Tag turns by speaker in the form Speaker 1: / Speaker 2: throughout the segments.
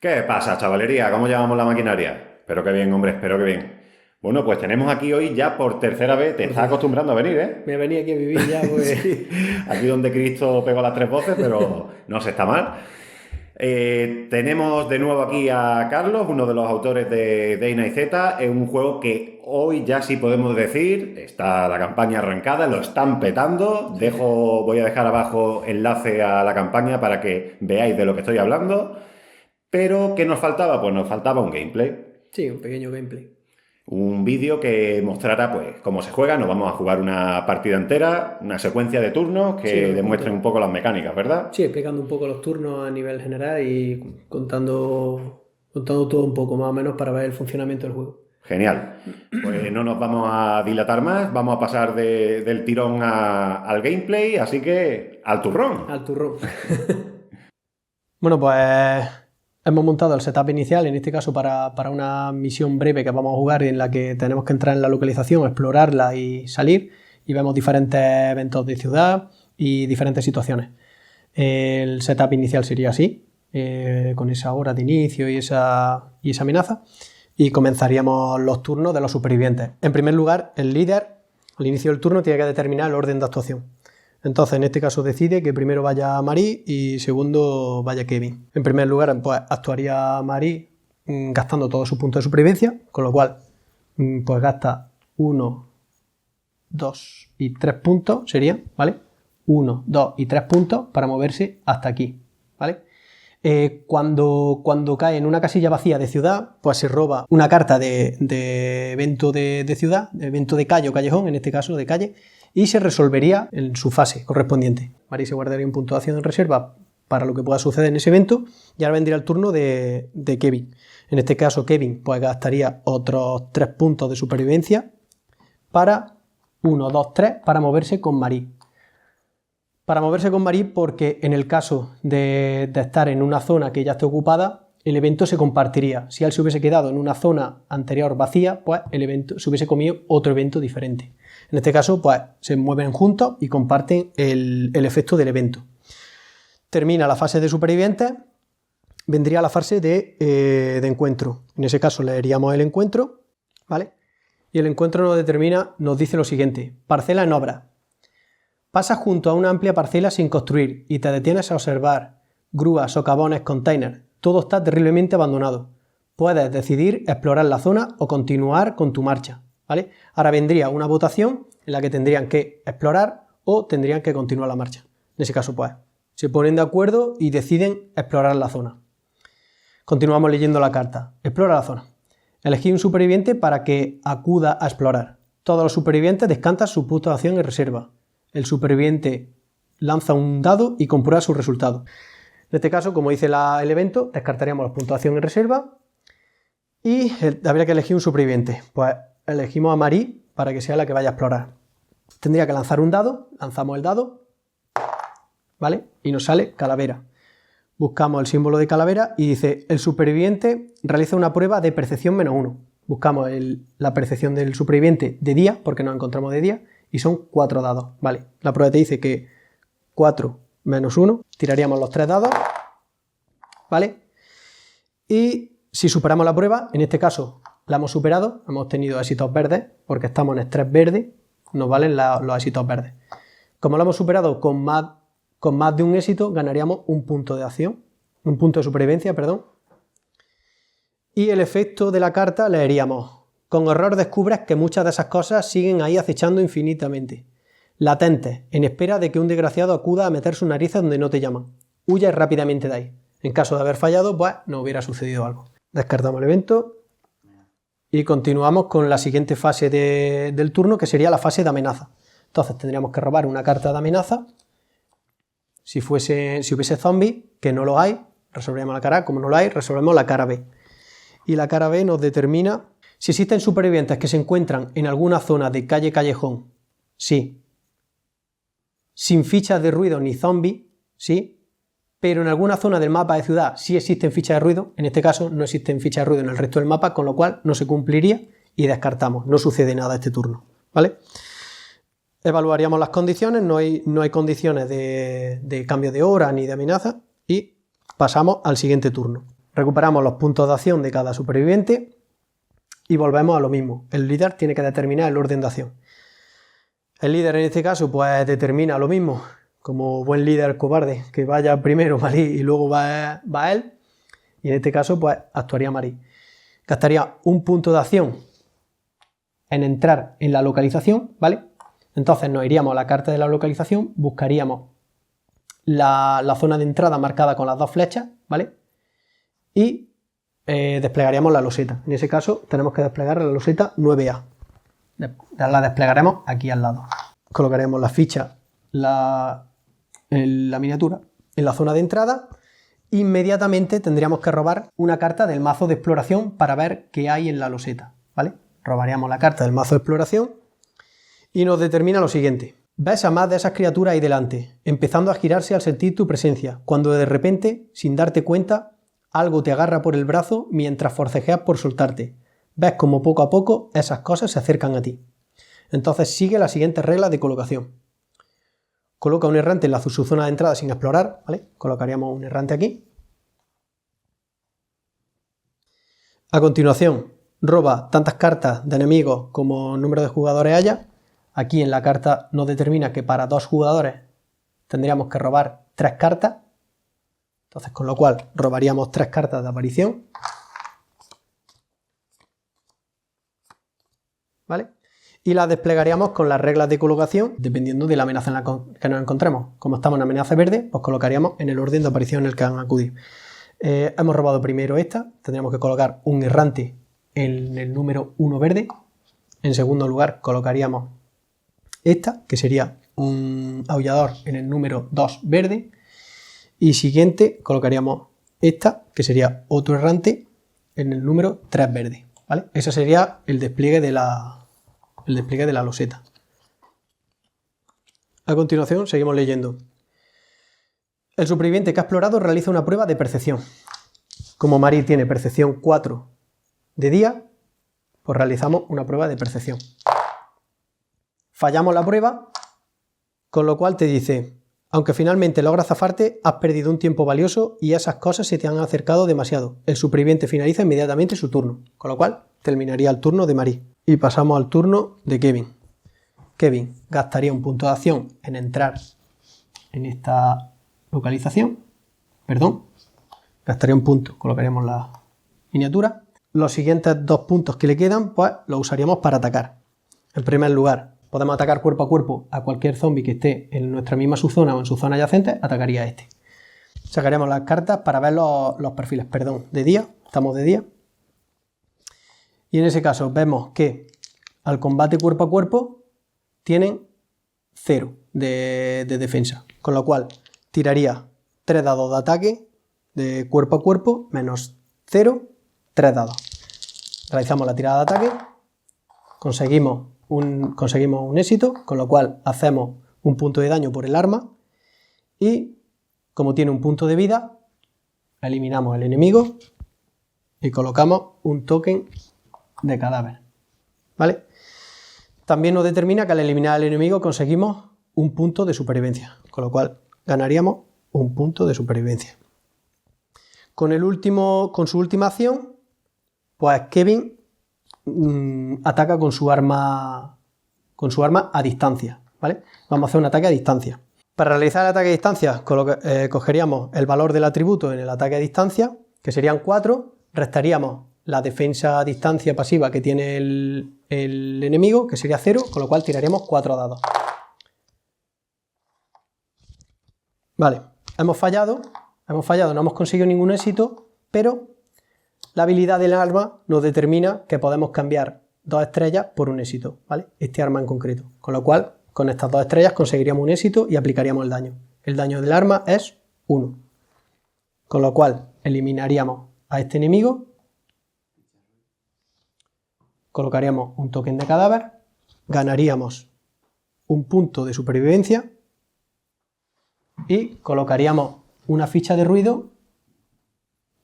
Speaker 1: ¿Qué pasa, chavalería? ¿Cómo llevamos la maquinaria? Espero que bien, hombre, espero que bien. Bueno, pues tenemos aquí hoy ya por tercera vez, te
Speaker 2: Por
Speaker 1: estás
Speaker 2: fin.
Speaker 1: acostumbrando a venir, ¿eh?
Speaker 2: Me venía aquí a vivir ya, pues.
Speaker 1: Sí, aquí donde Cristo pegó las tres voces, pero no se está mal. Tenemos de nuevo aquí a Carlos, uno de los autores de Dana y Z. Es un juego que hoy ya sí podemos decir, está la campaña arrancada, lo están petando. Voy a dejar abajo enlace a la campaña para que veáis de lo que estoy hablando. Pero, ¿qué nos faltaba? Pues nos faltaba un gameplay.
Speaker 2: Sí, un pequeño gameplay.
Speaker 1: Un vídeo que mostrara pues cómo se juega. Nos vamos a jugar una partida entera, una secuencia de turnos
Speaker 2: Sí,
Speaker 1: que demuestren un poco las mecánicas, ¿verdad?
Speaker 2: sí, explicando un poco los turnos a nivel general y contando todo un poco más o menos para ver el funcionamiento del juego.
Speaker 1: Genial. Pues no nos vamos a dilatar más, vamos a pasar del tirón al gameplay, así que al turrón.
Speaker 2: Al turrón. Bueno, pues hemos montado el setup inicial, en este caso para una misión breve que vamos a jugar en la que tenemos que entrar en la localización, explorarla y salir, y vemos diferentes eventos de ciudad y diferentes situaciones. El setup inicial sería así, con esa hora de inicio y esa amenaza, y comenzaríamos los turnos de los supervivientes. En primer lugar, el líder al inicio del turno tiene que determinar el orden de actuación. Entonces, en este caso decide que primero vaya Marie y segundo vaya Kevin. En primer lugar, pues actuaría Marie gastando todos sus puntos de supervivencia, con lo cual pues gasta 1, 2 y 3 puntos, serían, ¿vale? 1, 2 y 3 puntos para moverse hasta aquí, ¿vale? Cuando cae en una casilla vacía de ciudad, pues se roba una carta de evento de ciudad, de evento de calle o callejón, en este caso de calle, y se resolvería en su fase correspondiente. Marie se guardaría un punto de acción en reserva para lo que pueda suceder en ese evento, y ahora vendría el turno de Kevin. En este caso, Kevin pues gastaría otros 3 puntos de supervivencia para 1, 2, 3 para moverse con Marie. Para moverse con Marie, porque en el caso de estar en una zona que ya esté ocupada, el evento se compartiría. Si él se hubiese quedado en una zona anterior vacía, pues el evento se hubiese comido otro evento diferente. En este caso, pues se mueven juntos y comparten el efecto del evento. Termina la fase de supervivientes, vendría la fase de encuentro. En ese caso leeríamos el encuentro, ¿vale? Y el encuentro nos dice lo siguiente: parcela en obra. Pasas junto a una amplia parcela sin construir y te detienes a observar grúas, socavones, containers. Todo está terriblemente abandonado. Puedes decidir explorar la zona o continuar con tu marcha, ¿vale? Ahora vendría una votación en la que tendrían que explorar o tendrían que continuar la marcha. En ese caso, pues, se ponen de acuerdo y deciden explorar la zona. Continuamos leyendo la carta. Explora la zona. Elegí un superviviente para que acuda a explorar. Todos los supervivientes descansan su punto de acción en reserva. El superviviente lanza un dado y comprueba su resultado. En este caso, como dice el evento, descartaríamos los puntos de acción en reserva y habría que elegir un superviviente. Pues elegimos a Marie para que sea la que vaya a explorar. Tendría que lanzar un dado, lanzamos el dado, ¿vale? Y nos sale calavera. Buscamos el símbolo de calavera y dice: el superviviente realiza una prueba de percepción -1. Buscamos la percepción del superviviente de día, porque nos encontramos de día, y son 4 dados, ¿vale? La prueba te dice que 4 menos 1, tiraríamos los 3 dados, ¿vale? Y si superamos la prueba, en este caso la hemos superado, hemos tenido éxitos verdes, porque estamos en estrés verde, nos valen los éxitos verdes. Como lo hemos superado con más de un éxito, ganaríamos un punto de acción, un punto de supervivencia, perdón. Y el efecto de la carta leeríamos: con horror descubres que muchas de esas cosas siguen ahí acechando infinitamente. Latentes, en espera de que un desgraciado acuda a meter su nariz donde no te llaman. Huyes rápidamente de ahí. En caso de haber fallado, pues no hubiera sucedido algo. Descartamos el evento y continuamos con la siguiente fase del turno, que sería la fase de amenaza. Entonces tendríamos que robar una carta de amenaza. Si hubiese zombies, que no lo hay, resolveríamos la cara A. Como no lo hay, resolvemos la cara B. Y la cara B nos determina si existen supervivientes que se encuentran en alguna zona de calle-callejón, sí. Sin fichas de ruido ni zombies, sí. Pero en alguna zona del mapa de ciudad sí existen fichas de ruido. En este caso no existen fichas de ruido en el resto del mapa, con lo cual no se cumpliría y descartamos. No sucede nada este turno, ¿vale? Evaluaríamos las condiciones, no hay condiciones de cambio de hora ni de amenaza y pasamos al siguiente turno. recuperamos los puntos de acción de cada superviviente y volvemos a lo mismo. El líder tiene que determinar el orden de acción. El líder en este caso pues determina lo mismo, como buen líder cobarde, que vaya primero Marí y luego va él, y en este caso pues actuaría Marí. Gastaría un punto de acción en entrar en la localización, ¿vale? Entonces nos iríamos a la carta de la localización, buscaríamos la zona de entrada marcada con las dos flechas, ¿vale? Y desplegaríamos la loseta. En ese caso tenemos que desplegar la loseta 9A. La desplegaremos aquí al lado. Colocaremos la ficha, la miniatura, en la zona de entrada. Inmediatamente tendríamos que robar una carta del mazo de exploración para ver qué hay en la loseta, ¿vale? Robaríamos la carta del mazo de exploración y nos determina lo siguiente. Ves a más de esas criaturas ahí delante, empezando a girarse al sentir tu presencia, cuando de repente, sin darte cuenta, algo te agarra por el brazo mientras forcejeas por soltarte. Ves como poco a poco esas cosas se acercan a ti. Entonces sigue las siguientes reglas de colocación. Coloca un errante en su zona de entrada sin explorar, ¿vale? Colocaríamos un errante aquí. A continuación, roba tantas cartas de enemigos como número de jugadores haya. Aquí en la carta nos determina que para 2 jugadores tendríamos que robar 3 cartas. Entonces, con lo cual, robaríamos 3 cartas de aparición. ¿Vale? Y las desplegaríamos con las reglas de colocación dependiendo de la amenaza en la que nos encontremos. Como estamos en amenaza verde, pues colocaríamos en el orden de aparición en el que han acudido. Hemos robado primero esta, tendríamos que colocar un errante en el número 1 verde. En segundo lugar colocaríamos esta, que sería un aullador en el número 2 verde. Y siguiente colocaríamos esta, que sería otro errante en el número 3 verde. ¿Vale? Ese sería el despliegue de la loseta. A continuación seguimos leyendo. El superviviente que ha explorado realiza una prueba de percepción. Como Marí tiene percepción 4 de día, pues realizamos una prueba de percepción. Fallamos la prueba, con lo cual te dice, aunque finalmente logras zafarte, has perdido un tiempo valioso y esas cosas se te han acercado demasiado. El superviviente finaliza inmediatamente su turno, con lo cual terminaría el turno de Marí. Y pasamos al turno de Kevin. Kevin gastaría un punto de acción en entrar en esta localización. Gastaría un punto, colocaríamos la miniatura. Los siguientes 2 puntos que le quedan, pues los usaríamos para atacar. En primer lugar, podemos atacar cuerpo a cuerpo a cualquier zombie que esté en nuestra misma subzona o en su zona adyacente, atacaría a este. Sacaríamos las cartas para ver los perfiles, de día, estamos de día. Y en ese caso vemos que al combate cuerpo a cuerpo tienen 0 de defensa, con lo cual tiraría 3 dados de ataque de cuerpo a cuerpo, menos 0, 3 dados. Realizamos la tirada de ataque, conseguimos un éxito, con lo cual hacemos un punto de daño por el arma y como tiene un punto de vida, eliminamos el enemigo y colocamos un token de cadáver. ¿Vale? También nos determina que al eliminar al enemigo conseguimos un punto de supervivencia, con lo cual ganaríamos un punto de supervivencia. Con su última acción, pues Kevin ataca con su arma a distancia, ¿vale? Vamos a hacer un ataque a distancia. Para realizar el ataque a distancia cogeríamos el valor del atributo en el ataque a distancia, que serían 4, restaríamos la defensa a distancia pasiva que tiene el enemigo, que sería 0, con lo cual tiraríamos 4 dados. Vale, hemos fallado, no hemos conseguido ningún éxito, pero la habilidad del arma nos determina que podemos cambiar 2 estrellas por un éxito, ¿vale? Este arma en concreto, con lo cual con estas 2 estrellas conseguiríamos un éxito y aplicaríamos el daño. El daño del arma es 1, con lo cual eliminaríamos a este enemigo, colocaríamos un token de cadáver, ganaríamos un punto de supervivencia y colocaríamos una ficha de ruido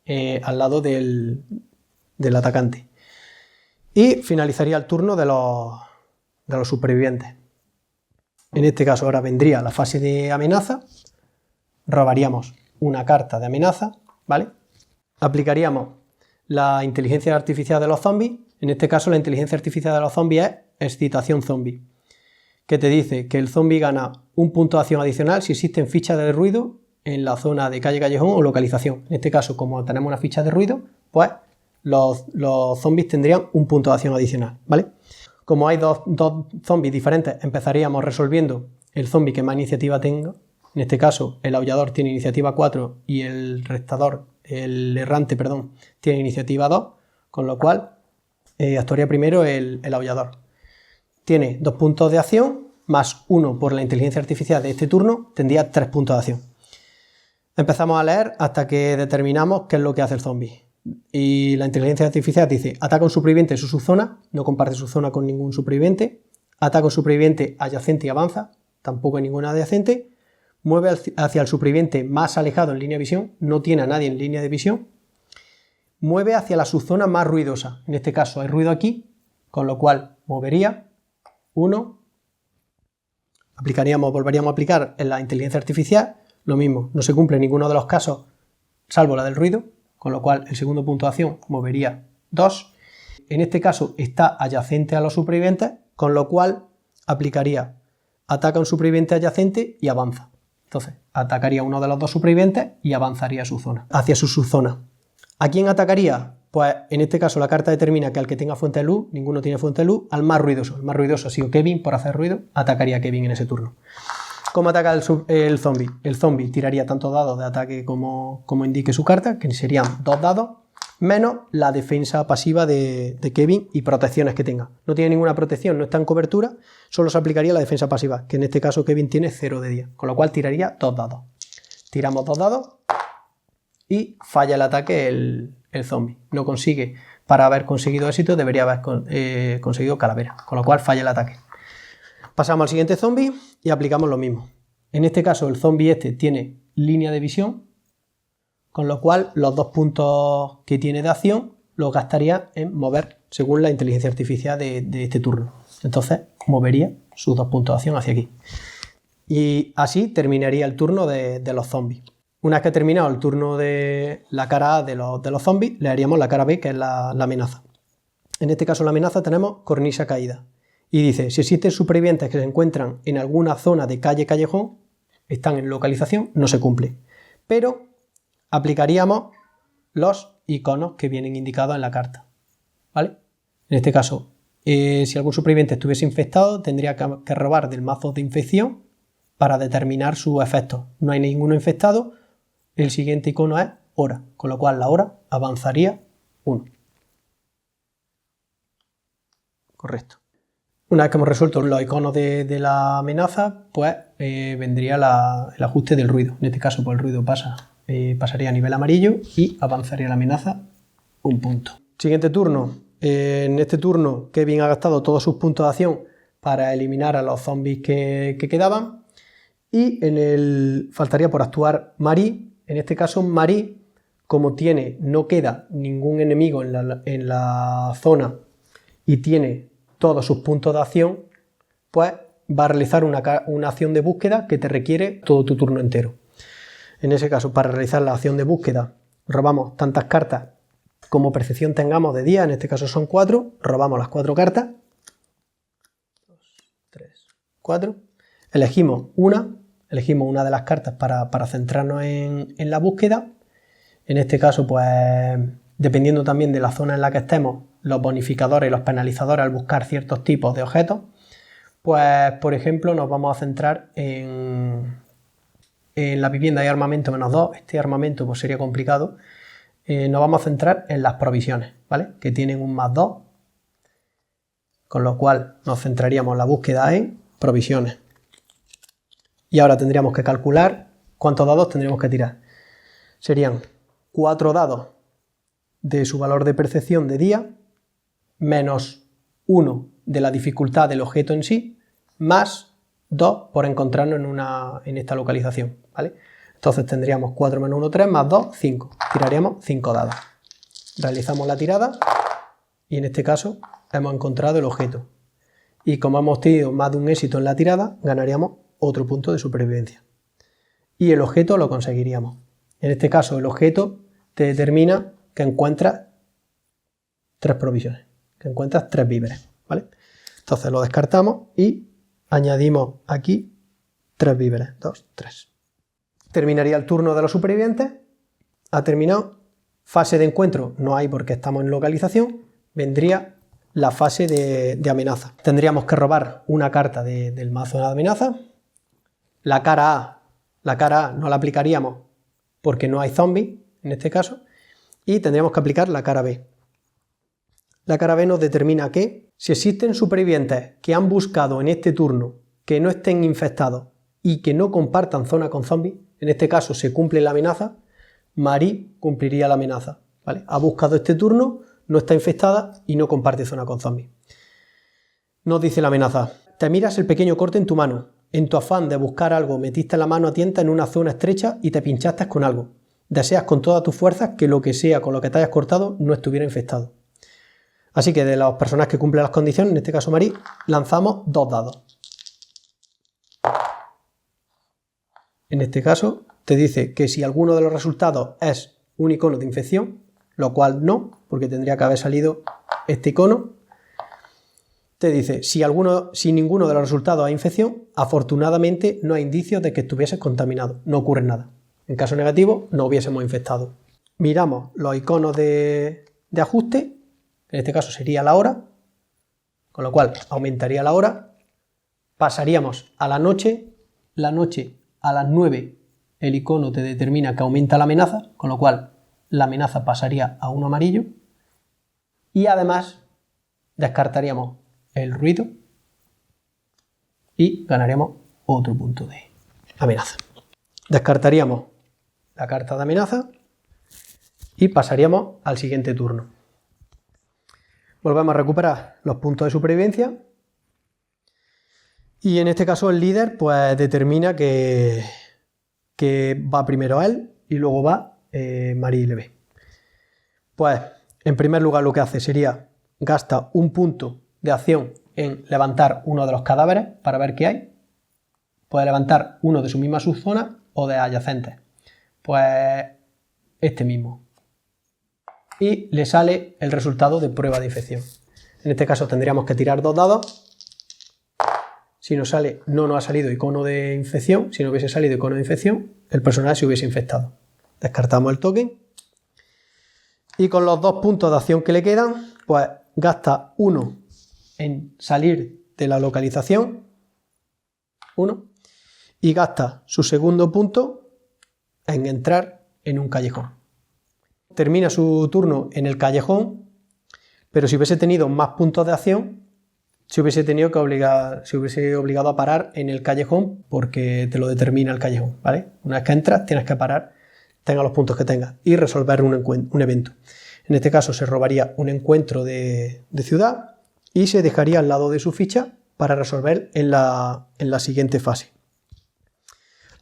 Speaker 2: al lado del atacante. Y finalizaría el turno de los supervivientes. En este caso ahora vendría la fase de amenaza, robaríamos una carta de amenaza, ¿vale? aplicaríamos la inteligencia artificial de los zombies. En este caso, la inteligencia artificial de los zombies es excitación zombie, que te dice que el zombie gana un punto de acción adicional si existen fichas de ruido en la zona de calle, callejón o localización. En este caso, como tenemos una ficha de ruido, pues los zombies tendrían un punto de acción adicional, ¿vale? Como hay dos zombies diferentes, empezaríamos resolviendo el zombie que más iniciativa tenga. En este caso, el aullador tiene iniciativa 4 y el errante, tiene iniciativa 2, con lo cual actuaría primero el aullador. Tiene 2 puntos de acción, más 1 por la inteligencia artificial de este turno, tendría 3 puntos de acción. Empezamos a leer hasta que determinamos qué es lo que hace el zombie. Y la inteligencia artificial dice: ataca a un superviviente en su subzona, no comparte su zona con ningún superviviente, ataca a un superviviente adyacente y avanza, tampoco hay ninguna adyacente, mueve hacia el superviviente más alejado en línea de visión, no tiene a nadie en línea de visión, mueve hacia la subzona más ruidosa, en este caso hay ruido aquí, con lo cual movería 1, volveríamos a aplicar en la inteligencia artificial, lo mismo, no se cumple ninguno de los casos salvo la del ruido, con lo cual el segundo punto de acción movería 2. En este caso está adyacente a los supervivientes, con lo cual aplicaría ataca a un superviviente adyacente y avanza. Entonces, atacaría a uno de los dos supervivientes y avanzaría hacia su subzona. ¿A quién atacaría? Pues en este caso la carta determina que al que tenga fuente de luz, ninguno tiene fuente de luz, al más ruidoso. El más ruidoso ha sido Kevin, por hacer ruido, atacaría a Kevin en ese turno. ¿Cómo ataca el zombie? El zombie tiraría tantos dados de ataque como indique su carta, que serían 2 dados, menos la defensa pasiva de Kevin y protecciones que tenga. No tiene ninguna protección, no está en cobertura, solo se aplicaría la defensa pasiva, que en este caso Kevin tiene 0 de 10, con lo cual tiraría 2 dados. Tiramos 2 dados y falla el ataque el zombie. No consigue, para haber conseguido éxito, debería haber conseguido calavera, con lo cual falla el ataque. Pasamos al siguiente zombie y aplicamos lo mismo. En este caso el zombie tiene línea de visión, con lo cual los 2 puntos que tiene de acción los gastaría en mover según la inteligencia artificial de este turno. Entonces movería sus 2 puntos de acción hacia aquí. Y así terminaría el turno de los zombies. Una vez que ha terminado el turno de la cara A de los zombies, le haríamos la cara B, que es la amenaza. En este caso la amenaza tenemos cornisa caída. Y dice: si existen supervivientes que se encuentran en alguna zona de calle, callejón, están en localización, no se cumple. Pero aplicaríamos los iconos que vienen indicados en la carta, ¿vale? En este caso, si algún superviviente estuviese infectado, tendría que robar del mazo de infección para determinar sus efectos. No hay ninguno infectado, el siguiente icono es hora, con lo cual la hora avanzaría 1. Correcto. Una vez que hemos resuelto los iconos de la amenaza, pues vendría el ajuste del ruido. En este caso, pues el ruido pasaría a nivel amarillo y avanzaría la amenaza 1 punto. Siguiente turno. En este turno, Kevin ha gastado todos sus puntos de acción para eliminar a los zombies que quedaban. Y faltaría por actuar Marie. En este caso, Marie, como no queda ningún enemigo en la zona y tiene todos sus puntos de acción, pues va a realizar una acción de búsqueda que te requiere todo tu turno entero. En ese caso, para realizar la acción de búsqueda, robamos tantas cartas como percepción tengamos de día, en este caso son 4, robamos las 4 cartas, 2, 3, 4, elegimos una de las cartas para centrarnos en la búsqueda. En este caso, pues dependiendo también de la zona en la que estemos, los bonificadores y los penalizadores al buscar ciertos tipos de objetos, pues por ejemplo nos vamos a centrar en la vivienda de armamento -2, este armamento pues sería complicado, nos vamos a centrar en las provisiones, ¿vale? Que tienen un +2, con lo cual nos centraríamos la búsqueda en provisiones. Y ahora tendríamos que calcular cuántos dados tendríamos que tirar. Serían 4 dados de su valor de percepción de día, menos 1 de la dificultad del objeto en sí, más 2 por encontrarnos en esta localización, ¿vale? Entonces tendríamos 4 menos 1, 3, más 2, 5. Tiraríamos 5 dados. Realizamos la tirada y en este caso hemos encontrado el objeto. Y como hemos tenido más de un éxito en la tirada, ganaríamos otro punto de supervivencia. Y el objeto lo conseguiríamos. En este caso el objeto te determina que encuentras 3 provisiones, que encuentras 3 víveres, ¿vale? Entonces lo descartamos y añadimos aquí 3 víveres, 2, 3. Terminaría el turno de los supervivientes, ha terminado. Fase de encuentro no hay porque estamos en localización, vendría la fase de amenaza. Tendríamos que robar una carta del mazo de amenaza. La cara A no la aplicaríamos porque no hay zombies en este caso, y tendríamos que aplicar la cara B. La cara B nos determina que si existen supervivientes que han buscado en este turno que no estén infectados y que no compartan zona con zombies, en este caso se cumple la amenaza, Marie cumpliría la amenaza, ¿vale? Ha buscado este turno, no está infectada y no comparte zona con zombies. Nos dice la amenaza: te miras el pequeño corte en tu mano. En tu afán de buscar algo, metiste la mano a tienta en una zona estrecha y te pinchaste con algo. Deseas con todas tus fuerzas que lo que sea con lo que te hayas cortado no estuviera infectado. Así que de las personas que cumplen las condiciones, en este caso Marie, lanzamos 2 dados. En este caso te dice que si alguno de los resultados es un icono de infección, lo cual no, porque tendría que haber salido este icono, te dice, si ninguno de los resultados es infección, afortunadamente no hay indicios de que estuvieses contaminado, no ocurre nada. En caso negativo, no hubiésemos infectado. Miramos los iconos de ajuste, en este caso sería la hora, con lo cual aumentaría la hora, pasaríamos a la noche a las 9 el icono te determina que aumenta la amenaza, con lo cual la amenaza pasaría a 1 amarillo, y además descartaríamos el ruido y ganaríamos otro punto de amenaza. Descartaríamos la carta de amenaza y pasaríamos al siguiente turno. Volvemos a recuperar los puntos de supervivencia y en este caso el líder pues determina que va primero él y luego va Marie Levé. Pues en primer lugar lo que hace sería gasta un punto de acción en levantar uno de los cadáveres para ver qué hay. Puede levantar uno de su misma subzona o de adyacentes. Pues este mismo. Y le sale el resultado de prueba de infección. En este caso tendríamos que tirar 2 dados. Si nos sale, no ha salido icono de infección. Si no hubiese salido icono de infección, el personaje se hubiese infectado. Descartamos el token. Y con los 2 puntos de acción que le quedan, pues gasta 1 en salir de la localización. 1. Y gasta su segundo punto en entrar en un callejón. Termina su turno en el callejón, pero si hubiese tenido más puntos de acción, se hubiese obligado a parar en el callejón porque te lo determina el callejón, ¿vale? Una vez que entras tienes que parar, tenga los puntos que tengas, y resolver un evento. En este caso se robaría un encuentro de ciudad y se dejaría al lado de su ficha para resolver en la siguiente fase.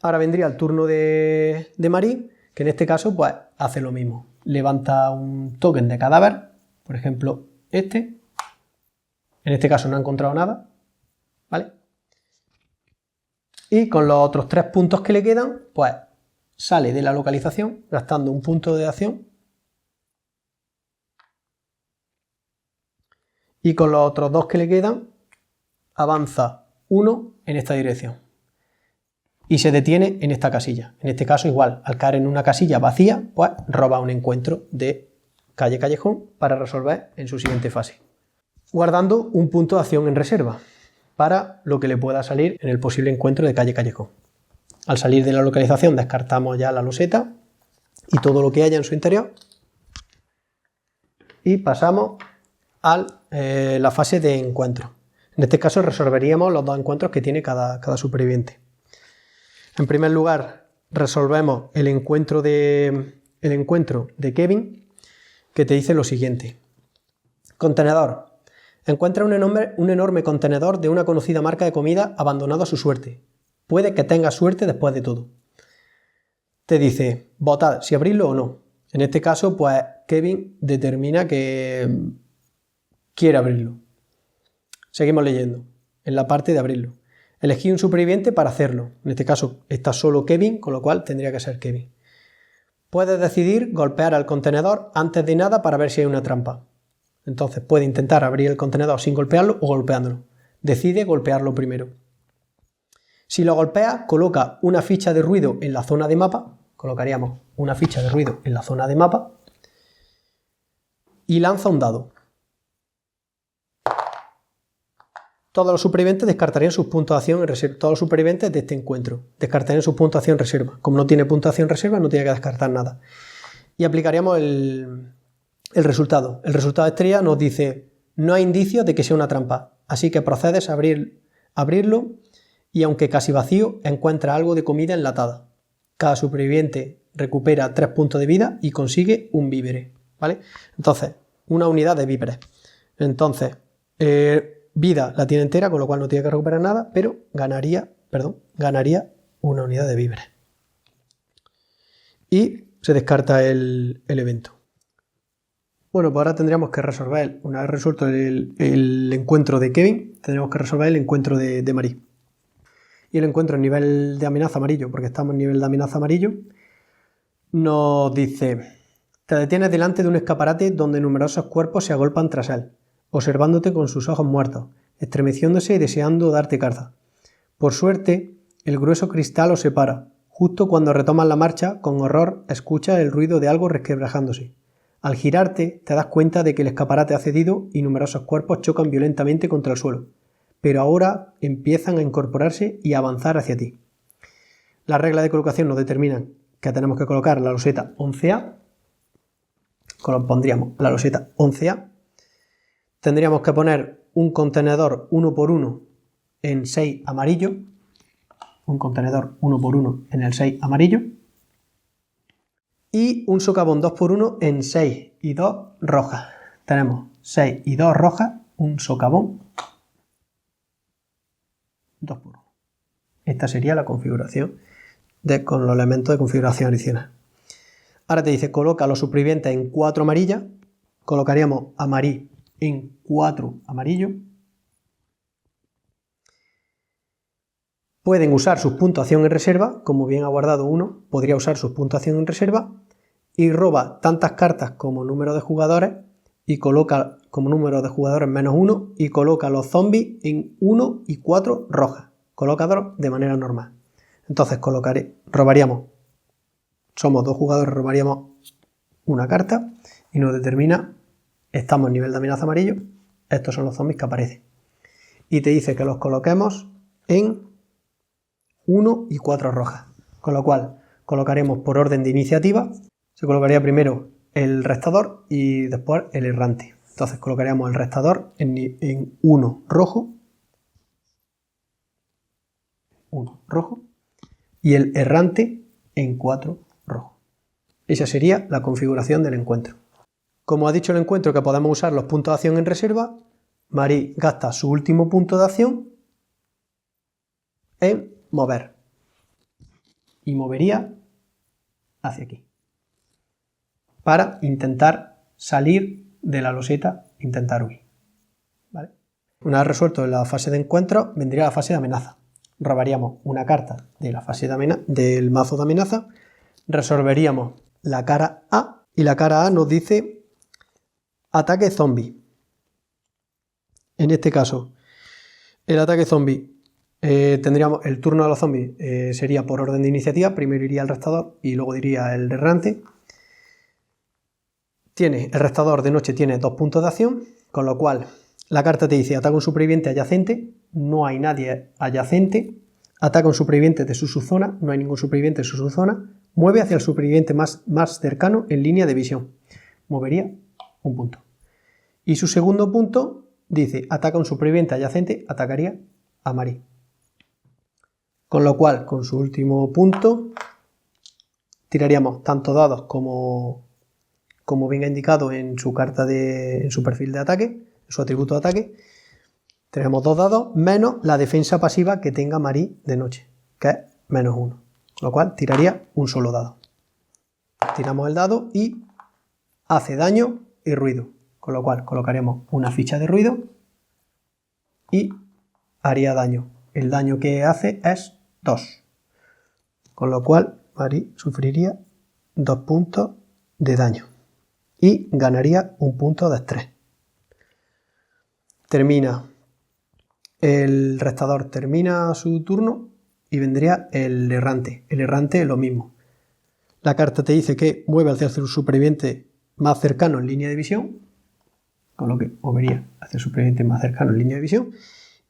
Speaker 2: Ahora vendría el turno de Marie, que en este caso pues hace lo mismo. Levanta un token de cadáver, por ejemplo este. En este caso no ha encontrado nada, ¿vale? Y con los otros 3 puntos que le quedan, pues sale de la localización gastando un punto de acción. Y con los otros 2 que le quedan, avanza 1 en esta dirección. Y se detiene en esta casilla. En este caso igual, al caer en una casilla vacía, pues roba un encuentro de calle-callejón para resolver en su siguiente fase. Guardando un punto de acción en reserva para lo que le pueda salir en el posible encuentro de calle-callejón. Al salir de la localización descartamos ya la loseta y todo lo que haya en su interior y pasamos a la fase de encuentro. En este caso resolveríamos los 2 encuentros que tiene cada superviviente. En primer lugar resolvemos el encuentro de Kevin, que te dice lo siguiente. Contenedor. Encuentra un enorme contenedor de una conocida marca de comida abandonado a su suerte. Puede que tenga suerte después de todo. Te dice, votad si abrirlo o no. En este caso, pues Kevin determina que quiere abrirlo. Seguimos leyendo, en la parte de abrirlo. Elegí un superviviente para hacerlo. En este caso está solo Kevin, con lo cual tendría que ser Kevin. Puedes decidir golpear al contenedor antes de nada para ver si hay una trampa. Entonces puede intentar abrir el contenedor sin golpearlo o golpeándolo. Decide golpearlo primero. Si lo golpea, coloca una ficha de ruido en la zona de mapa. Colocaríamos una ficha de ruido en la zona de mapa. Y lanza un dado. Todos los supervivientes descartarían sus puntos de acción en reserva. Todos los supervivientes de este encuentro descartarían sus puntos de acción en reserva. Como no tiene puntuación en reserva, no tiene que descartar nada. Y aplicaríamos el resultado. El resultado estrella nos dice: no hay indicios de que sea una trampa, así que procedes a abrirlo y, aunque casi vacío, encuentra algo de comida enlatada. Cada superviviente recupera 3 puntos de vida y consigue un vívere, ¿vale? Entonces, una unidad de víveres. Entonces, vida la tiene entera, con lo cual no tiene que recuperar nada, pero ganaría una unidad de víveres. Y se descarta el evento. Bueno, pues ahora tendríamos que resolver, una vez resuelto el encuentro de Kevin, tendríamos que resolver el encuentro de Marie. Y el encuentro en nivel de amenaza amarillo, porque estamos en nivel de amenaza amarillo, nos dice: te detienes delante de un escaparate donde numerosos cuerpos se agolpan tras él, observándote con sus ojos muertos, estremeciéndose y deseando darte caza. Por suerte, el grueso cristal os separa. Justo cuando retomas la marcha, con horror escuchas el ruido de algo resquebrajándose. Al girarte, te das cuenta de que el escaparate ha cedido y numerosos cuerpos chocan violentamente contra el suelo, pero ahora empiezan a incorporarse y a avanzar hacia ti. Las reglas de colocación nos determinan que tenemos que colocar la loseta 11A. Pondríamos la loseta 11A. Tendríamos que poner un contenedor 1x1 en 6 amarillo. Un contenedor 1x1 en el 6 amarillo. Y un socavón 2x1 en 6 y 2 rojas. Tenemos 6 y 2 rojas, un socavón 2x1. Esta sería la configuración con los elementos de configuración adicional. Ahora te dice: coloca a los supervivientes en 4 amarillas. Colocaríamos a Marie en 4 amarillo. Pueden usar sus puntos de acción en reserva, como bien ha guardado uno, podría usar sus puntos de acción en reserva, y roba tantas cartas como número de jugadores, y coloca como número de jugadores -1, y coloca a los zombies en 1 y 4 rojas, colocados de manera normal. Entonces robaríamos, somos 2 jugadores, robaríamos una carta, y nos determina, estamos en nivel de amenaza amarillo, estos son los zombies que aparecen. Y te dice que los coloquemos en 1 y 4 rojas, con lo cual colocaremos por orden de iniciativa. Se colocaría primero el restador y después el errante. Entonces colocaríamos el restador en 1 rojo, 1 rojo, y el errante en 4 rojo. Esa sería la configuración del encuentro. Como ha dicho el encuentro que podemos usar los puntos de acción en reserva, Marie gasta su último punto de acción en mover. Y movería hacia aquí, para intentar salir de la loseta, intentar huir. ¿Vale? Una vez resuelto la fase de encuentro, vendría la fase de amenaza. Robaríamos una carta de la fase del mazo de amenaza, resolveríamos la cara A, y la cara A nos dice ataque zombie. En este caso, el ataque zombie, tendríamos el turno de los zombies, sería por orden de iniciativa. Primero iría el restador y luego iría el errante. El restador de noche tiene 2 puntos de acción, con lo cual la carta te dice: ataca un superviviente adyacente, no hay nadie adyacente. Ataca un superviviente de su subzona, no hay ningún superviviente de su subzona. Mueve hacia el superviviente más cercano en línea de visión. Movería un punto. Y su segundo punto dice: ataca un superviviente adyacente, atacaría a Marie. Con lo cual, con su último punto, tiraríamos tanto dados como bien ha indicado en su carta en su perfil de ataque, en su atributo de ataque. Tenemos 2 dados menos la defensa pasiva que tenga Marie de noche, que es -1. Con lo cual tiraría un solo dado. Tiramos el dado y hace daño y ruido. Con lo cual colocaremos una ficha de ruido y haría daño. El daño que hace es 2. Con lo cual Marie sufriría 2 puntos de daño y ganaría un punto de estrés. El restador termina su turno y vendría el errante. El errante lo mismo. La carta te dice que mueve hacia el superviviente más cercano en línea de visión, con lo que movería hacia el superviviente más cercano en línea de visión,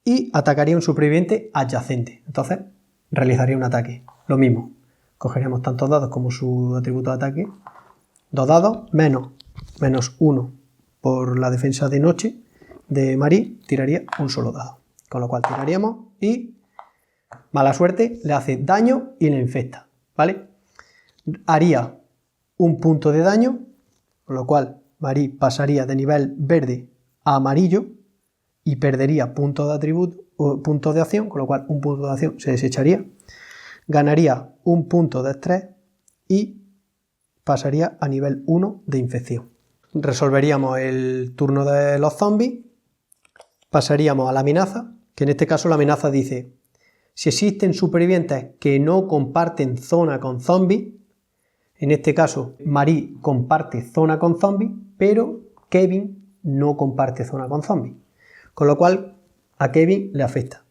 Speaker 2: y atacaría un superviviente adyacente. Entonces realizaría un ataque. Lo mismo. Cogeríamos tantos dados como su atributo de ataque. 2 dados menos -1 por la defensa de noche de Marie, tiraría un solo dado. Con lo cual tiraríamos y, mala suerte, le hace daño y le infecta, ¿vale? Haría un punto de daño, con lo cual Marie pasaría de nivel verde a amarillo y perdería puntos de atributo o puntos de acción, con lo cual un punto de acción se desecharía. Ganaría un punto de estrés y pasaría a nivel 1 de infección. Resolveríamos el turno de los zombies, pasaríamos a la amenaza, que en este caso la amenaza dice: si existen supervivientes que no comparten zona con zombies, en este caso Marie comparte zona con zombies, pero Kevin no comparte zona con zombies, con lo cual a Kevin le afecta.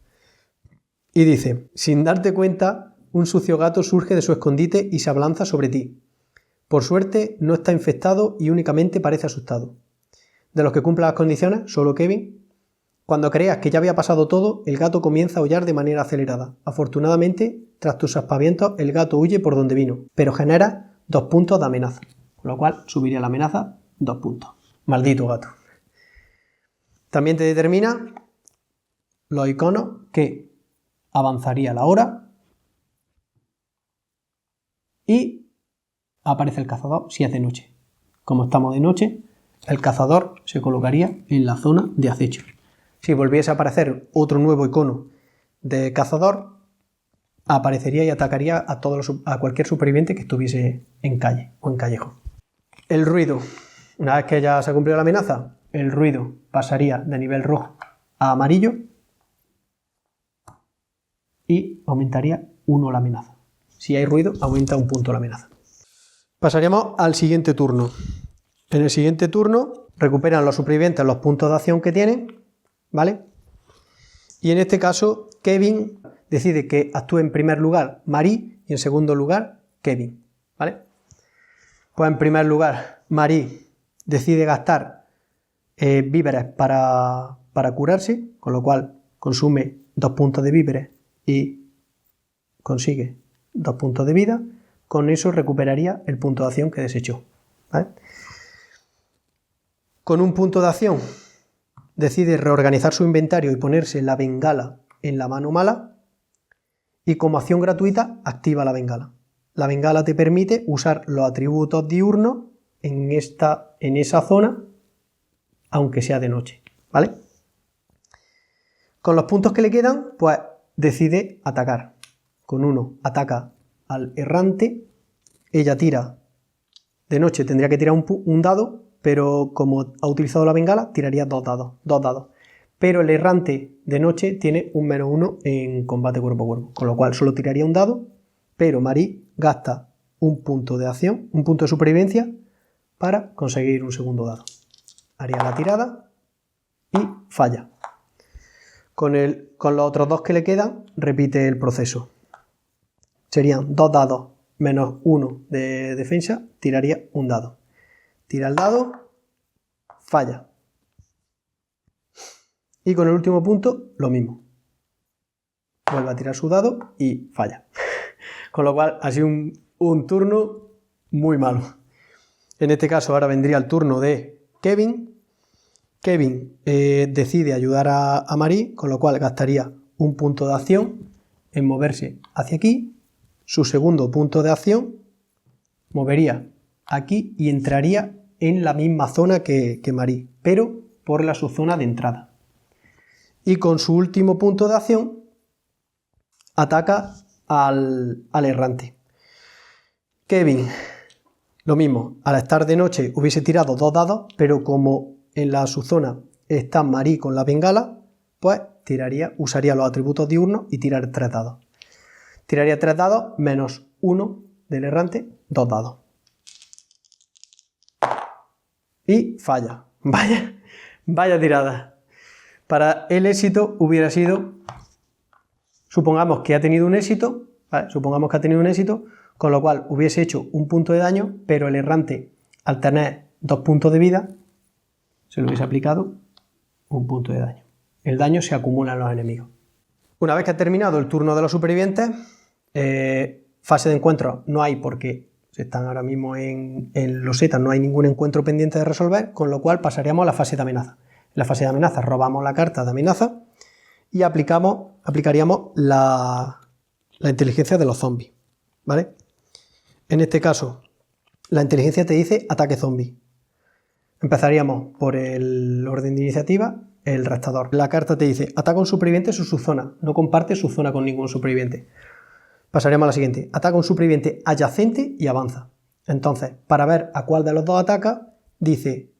Speaker 2: Y dice: sin darte cuenta, un sucio gato surge de su escondite y se abalanza sobre ti. Por suerte no está infectado y únicamente parece asustado. De los que cumplan las condiciones, solo Kevin. Cuando creas que ya había pasado todo, el gato comienza a aullar de manera acelerada. Afortunadamente, tras tus aspavientos, el gato huye por donde vino, pero genera 2 puntos de amenaza, con lo cual subiría la amenaza 2 puntos. Maldito gato. También te determina los iconos que avanzaría la hora y aparece el cazador si es de noche. Como estamos de noche, el cazador se colocaría en la zona de acecho. Si volviese a aparecer otro nuevo icono de cazador, aparecería y atacaría a cualquier superviviente que estuviese en calle o en callejón. El ruido. Una vez que ya se ha cumplido la amenaza, el ruido pasaría de nivel rojo a amarillo y aumentaría 1 la amenaza. Si hay ruido, aumenta 1 punto la amenaza. Pasaríamos al siguiente turno. En el siguiente turno recuperan los supervivientes los puntos de acción que tienen, ¿vale? Y en este caso, Kevin decide que actúe en primer lugar Marie y en segundo lugar Kevin, ¿vale? Pues en primer lugar, Marie decide gastar víveres para curarse, con lo cual consume 2 puntos de víveres y consigue 2 puntos de vida. Con eso recuperaría el punto de acción que desechó, ¿vale? Con un punto de acción decide reorganizar su inventario y ponerse la bengala en la mano mala, y como acción gratuita activa la bengala. La bengala te permite usar los atributos diurnos en esa zona, aunque sea de noche, ¿vale? Con los puntos que le quedan, pues decide atacar. Con uno ataca al errante, ella tira de noche, tendría que tirar un dado, pero como ha utilizado la bengala, tiraría 2 dados. Pero el errante de noche tiene un -1 en combate cuerpo a cuerpo, con lo cual solo tiraría un dado, pero Marie gasta un punto de acción, un punto de supervivencia, para conseguir un segundo dado. Haría la tirada y falla. Con los otros 2 que le quedan, repite el proceso. Serían 2 dados menos 1 de defensa, tiraría un dado. Tira el dado, falla. Y con el último punto, lo mismo. Vuelve a tirar su dado y falla. Con lo cual, ha sido un turno muy malo. En este caso, ahora vendría el turno de Kevin. Kevin decide ayudar a Marie, con lo cual gastaría un punto de acción en moverse hacia aquí. Su segundo punto de acción movería aquí y entraría en la misma zona que Marie, pero por la subzona de entrada. Y con su último punto de acción ataca al errante. Kevin, lo mismo, al estar de noche hubiese tirado 2 dados, pero como en la subzona está Marie con la bengala, pues usaría los atributos diurnos y tirar 3 dados. Tiraría 3 dados menos 1 del errante, 2 dados. y falla. Vaya tirada. Para el éxito hubiera sido, supongamos que ha tenido un éxito, ¿vale? Supongamos que ha tenido un éxito, con lo cual hubiese hecho un punto de daño, pero el errante, al tener 2 puntos de vida, se le hubiese aplicado un punto de daño. El daño se acumula en los enemigos. Una vez que ha terminado el turno de los supervivientes, fase de encuentro no hay porque están ahora mismo en losetas, no hay ningún encuentro pendiente de resolver, con lo cual pasaríamos a la fase de amenaza. En la fase de amenaza robamos la carta de amenaza y aplicaríamos la inteligencia de los zombies, ¿vale? En este caso, la inteligencia te dice ataque zombie. Empezaríamos por el orden de iniciativa, el restador. La carta te dice ataca a un superviviente en su subzona, no comparte su zona con ningún superviviente. Pasaríamos a la siguiente, ataca a un superviviente adyacente y avanza. Entonces, para ver a cuál de los dos ataca, dice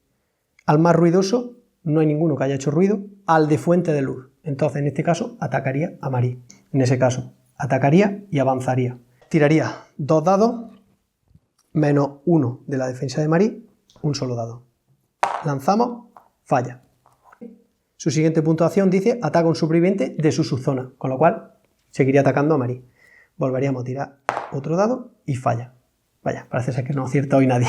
Speaker 2: al más ruidoso, no hay ninguno que haya hecho ruido, al de fuente de luz. Entonces, en este caso, atacaría a Marí. En ese caso, atacaría y avanzaría. Tiraría 2 dados, menos 1 de la defensa de Marí, un solo dado. Lanzamos, falla. Su siguiente puntuación dice ataca a un superviviente de su subzona, con lo cual seguiría atacando a Marí. Volveríamos a tirar otro dado y falla. Vaya, parece ser que no acierta hoy nadie.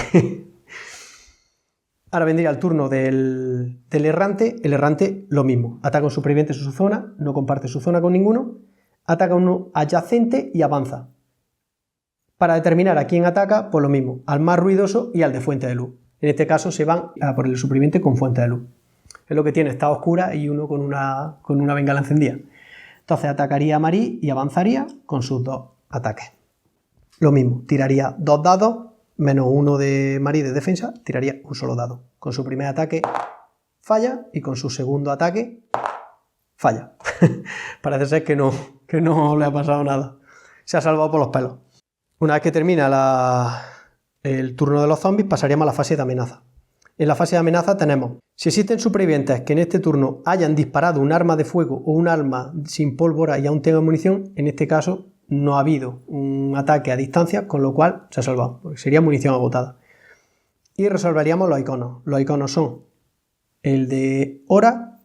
Speaker 2: Ahora vendría el turno del errante. El errante lo mismo. Ataca a un superviviente en su zona, no comparte su zona con ninguno. Ataca a uno adyacente y avanza. Para determinar a quién ataca, pues lo mismo, al más ruidoso y al de fuente de luz. En este caso se van a por el superviviente con fuente de luz. Es lo que tiene, está oscura y uno con una bengala encendida. Entonces atacaría a Marí y avanzaría con sus 2 ataques. Lo mismo, tiraría 2 dados, menos 1 de Marí de defensa, tiraría un solo dado. Con su primer ataque falla y con su segundo ataque falla. Parece ser que no le ha pasado nada. Se ha salvado por los pelos. Una vez que termina el turno de los zombies, pasaríamos a la fase de amenaza. En la fase de amenaza tenemos, si existen supervivientes que en este turno hayan disparado un arma de fuego o un arma sin pólvora y aún tengan munición, en este caso no ha habido un ataque a distancia, con lo cual se ha salvado, porque sería munición agotada. Y resolveríamos los iconos. Los iconos son el de hora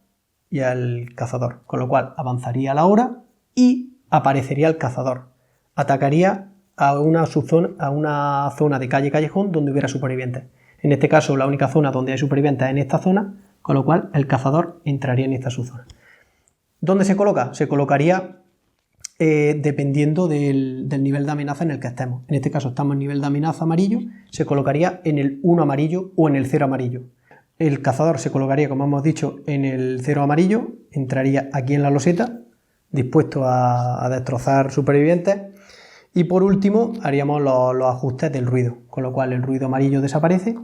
Speaker 2: y el cazador, con lo cual avanzaría la hora y aparecería el cazador. Atacaría a una zona de calle-callejón donde hubiera supervivientes. En este caso, la única zona donde hay supervivientes es en esta zona, con lo cual el cazador entraría en esta subzona. ¿Dónde se coloca? Se colocaría dependiendo del nivel de amenaza en el que estemos. En este caso estamos en nivel de amenaza amarillo, se colocaría en el 1 amarillo o en el 0 amarillo. El cazador se colocaría, como hemos dicho, en el 0 amarillo, entraría aquí en la loseta, dispuesto a destrozar supervivientes. Y por último, haríamos los ajustes del ruido, con lo cual el ruido amarillo desaparece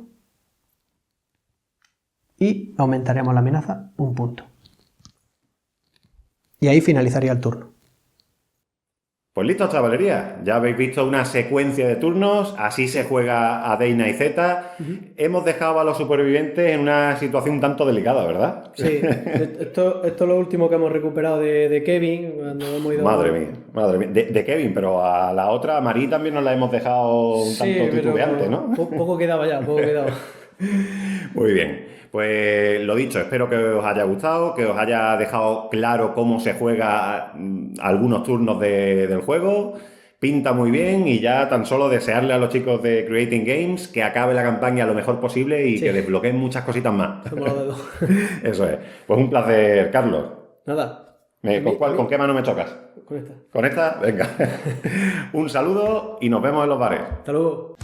Speaker 2: y aumentaríamos la amenaza 1 punto. Y ahí finalizaría el turno.
Speaker 1: Pues listo, chavalería. Ya habéis visto una secuencia de turnos. Así se juega a Day Night Z. Hemos dejado a los supervivientes en una situación un tanto delicada, ¿verdad?
Speaker 2: Sí, esto es lo último que hemos recuperado de Kevin. Cuando hemos ido
Speaker 1: madre mía. De Kevin, pero a la otra, a Marí, también nos la hemos dejado un tanto titubeante, ¿no?
Speaker 2: Poco quedaba ya, poco quedaba.
Speaker 1: Muy bien. Pues lo dicho, espero que os haya gustado, que os haya dejado claro cómo se juega algunos turnos del juego. Pinta muy bien y ya tan solo desearle a los chicos de Creating Games que acabe la campaña lo mejor posible y que desbloqueen muchas cositas más. Eso es. Pues un placer, Carlos.
Speaker 2: Nada.
Speaker 1: ¿Con qué mano me chocas?
Speaker 2: Con esta.
Speaker 1: ¿Con esta? Venga. Un saludo y nos vemos en los bares.
Speaker 2: Hasta luego.